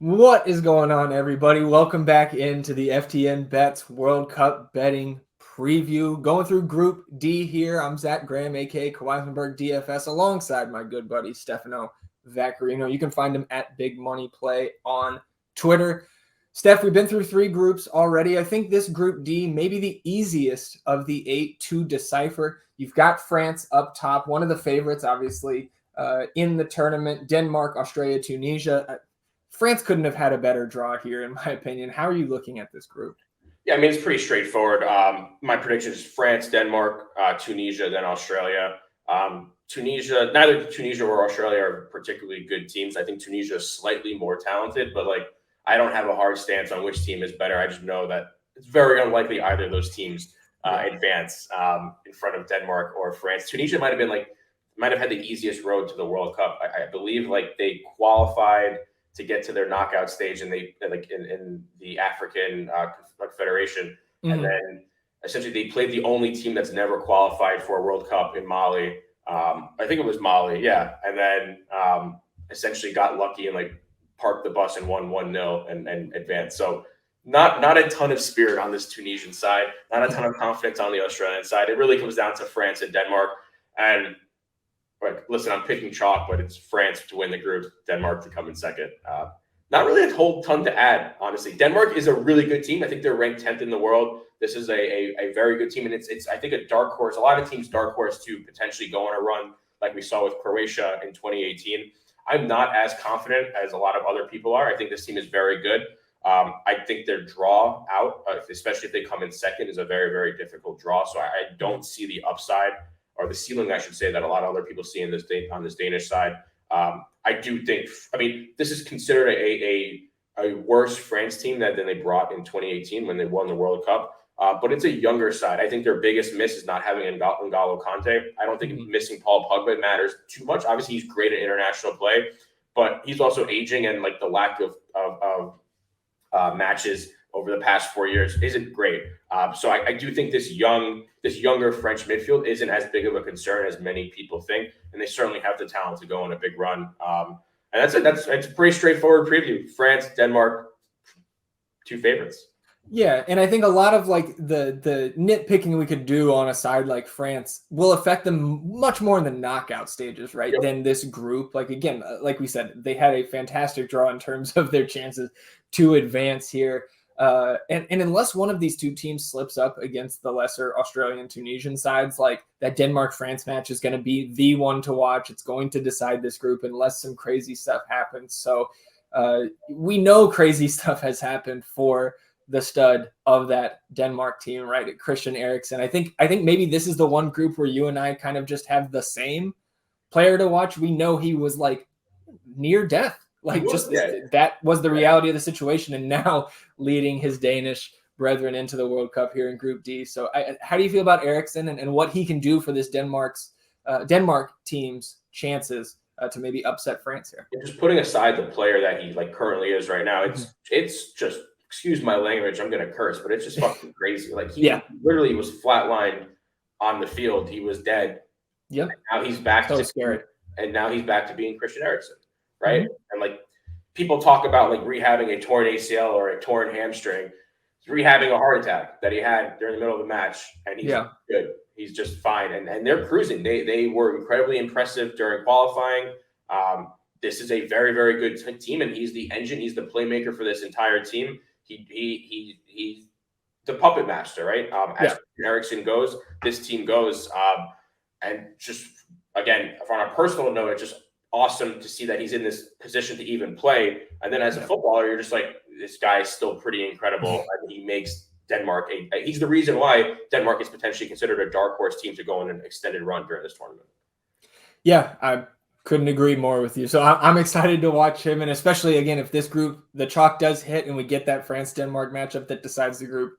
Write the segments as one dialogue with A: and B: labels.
A: What is going on, everybody? Welcome back into the FTN Bets World Cup betting preview. Going through Group D here. I'm Zach Graham, aka Kawaisenberg DFS, alongside my good buddy Stefano Vaccarino. You can find him at Big Money Play on Twitter. Steph, we've been through 3 groups already. I think this Group D may be the easiest of the 8 to decipher. You've got France up top, one of the favorites, obviously, in the tournament. Denmark, Australia, Tunisia. France couldn't have had a better draw here, in my opinion. How are you looking at this group?
B: Yeah, I mean, it's pretty straightforward. My prediction is France, Denmark, Tunisia, then Australia. Neither Tunisia or Australia are particularly good teams. I think Tunisia is slightly more talented, but I don't have a hard stance on which team is better. I just know that it's very unlikely either of those teams advance in front of Denmark or France. Tunisia might have had the easiest road to the World Cup. I believe they qualified to get to their knockout stage, and they in the African Confederation, and then essentially they played the only team that's never qualified for a World Cup in Mali. I think it was Mali, yeah, and then essentially got lucky and parked the bus and won 1-0 and advanced. So not a ton of spirit on this Tunisian side, not a ton of confidence on the Australian side. It really comes down to France and Denmark. And listen, I'm picking chalk, but it's France to win the group, Denmark to come in second. Not really a whole ton to add, honestly. Denmark is a really good team. I think they're ranked 10th in the world. This is a very good team, and it's I think a dark horse. A lot of teams dark horse to potentially go on a run like we saw with Croatia in 2018. I'm not as confident as a lot of other people are. I think this team is very good. I think their draw out, especially if they come in second, is a very, very difficult draw. So I don't see the upside, or the ceiling, I should say, that a lot of other people see on this Danish side. I do think, this is considered a worse France team than they brought in 2018 when they won the World Cup. But it's a younger side. I think their biggest miss is not having N'Golo Kante. I don't think missing Paul Pogba matters too much. Obviously, he's great at international play, but he's also aging, and the lack of matches over the past 4 years isn't great. So I do think this younger French midfield isn't as big of a concern as many people think, and they certainly have the talent to go on a big run. And that's it. It's a pretty straightforward preview. France, Denmark, 2 favorites.
A: Yeah, and I think a lot of the nitpicking we could do on a side like France will affect them much more in the knockout stages, right? Yep. Than this group. Again, like we said, they had a fantastic draw in terms of their chances to advance here. And unless one of these 2 teams slips up against the lesser Australian Tunisian sides, that Denmark-France match is going to be the one to watch. It's going to decide this group unless some crazy stuff happens. So we know crazy stuff has happened for the stud of that Denmark team, right? Christian Eriksen. I think maybe this is the one group where you and I kind of just have the same player to watch. We know he was near death. That was the reality of the situation, and now leading his Danish brethren into the World Cup here in Group D. So how do you feel about Eriksen and what he can do for this Denmark team's chances to maybe upset France here?
B: Just putting aside the player that he currently is right now, it's just, excuse my language, I'm going to curse, but it's just fucking crazy. He literally was flatlined on the field. He was dead.
A: Yep.
B: Now he's back.
A: So scary.
B: And now he's back to being Christian Eriksen. Right. And people talk about rehabbing a torn ACL or a torn hamstring. He's rehabbing a heart attack that he had during the middle of the match, and he's good. He's just fine. And they're cruising. They were incredibly impressive during qualifying. This is a very, very good team, and he's the engine. He's the playmaker for this entire team. He's the puppet master, right? As Eriksen goes, this team goes. And just, again, on a personal note, it's just awesome to see that he's in this position to even play. And then as a footballer, you're just this guy is still pretty incredible. And he makes Denmark he's the reason why Denmark is potentially considered a dark horse team to go on an extended run during this tournament.
A: Yeah, I couldn't agree more with you. So I'm excited to watch him. And especially, again, if this group, the chalk does hit and we get that France-Denmark matchup that decides the group,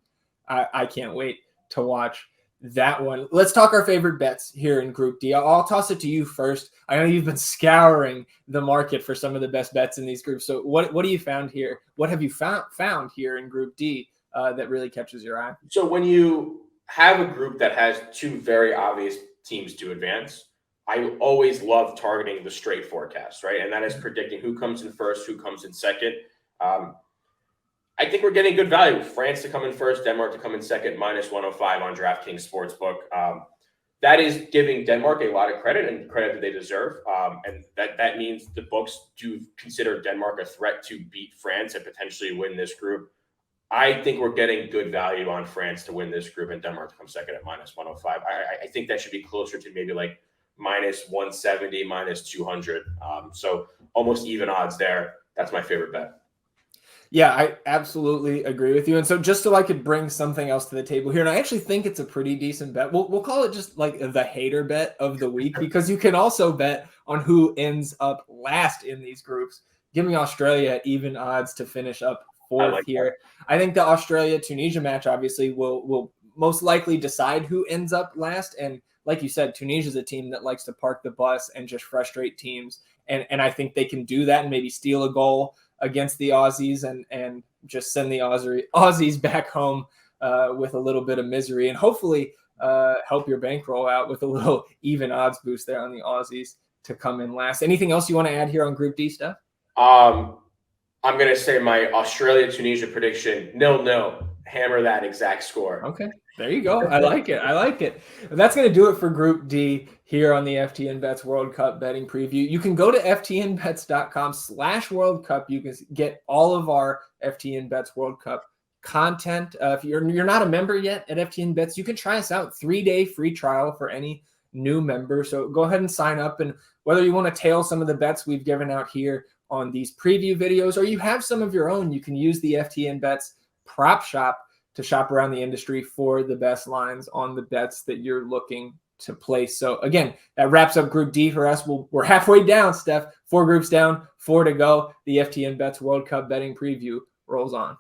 A: I can't wait to watch that one. Let's talk our favorite bets here in Group D. I'll toss it to you first. I know you've been scouring the market for some of the best bets in these groups. So what have you found here? What have you found here in Group D that really catches your eye?
B: So when you have a group that has 2 very obvious teams to advance, I always love targeting the straight forecast, right? And that is predicting who comes in first, who comes in second. I think we're getting good value. France to come in first, Denmark to come in second, -105 on DraftKings Sportsbook. That is giving Denmark a lot of credit and credit that they deserve. And that means the books do consider Denmark a threat to beat France and potentially win this group. I think we're getting good value on France to win this group and Denmark to come second at -105. I think that should be closer to maybe like -170, -200. So almost even odds there. That's my favorite bet.
A: Yeah, I absolutely agree with you. And so just so I could bring something else to the table here, and I actually think it's a pretty decent bet. We'll call it just like the hater bet of the week, because you can also bet on who ends up last in these groups. Give me Australia at even odds to finish up fourth here. I think the Australia-Tunisia match obviously will most likely decide who ends up last. And like you said, Tunisia is a team that likes to park the bus and just frustrate teams. And I think they can do that and maybe steal a goal against the Aussies and just send the Aussies back home with a little bit of misery, and hopefully help your bankroll out with a little even odds boost there on the Aussies to come in last. Anything else you want to add here on Group D stuff?
B: I'm going to say my Australia-Tunisia prediction, 0-0. Hammer that exact score.
A: Okay, there you go. I like it. I like it. And that's going to do it for Group D here on the FTN Bets World Cup betting preview. You can go to ftnbets.com/World Cup. You can get all of our FTN Bets World Cup content. If you're not a member yet at FTN Bets, you can try us out. 3-day free trial for any new member. So go ahead and sign up. And whether you want to tail some of the bets we've given out here on these preview videos, or you have some of your own, you can use the FTN Bets prop shop to shop around the industry for the best lines on the bets that you're looking to place. So again, that wraps up Group D for us. We're halfway down, Steph. 4 groups down, 4 to go. The FTN Bets World Cup betting preview rolls on.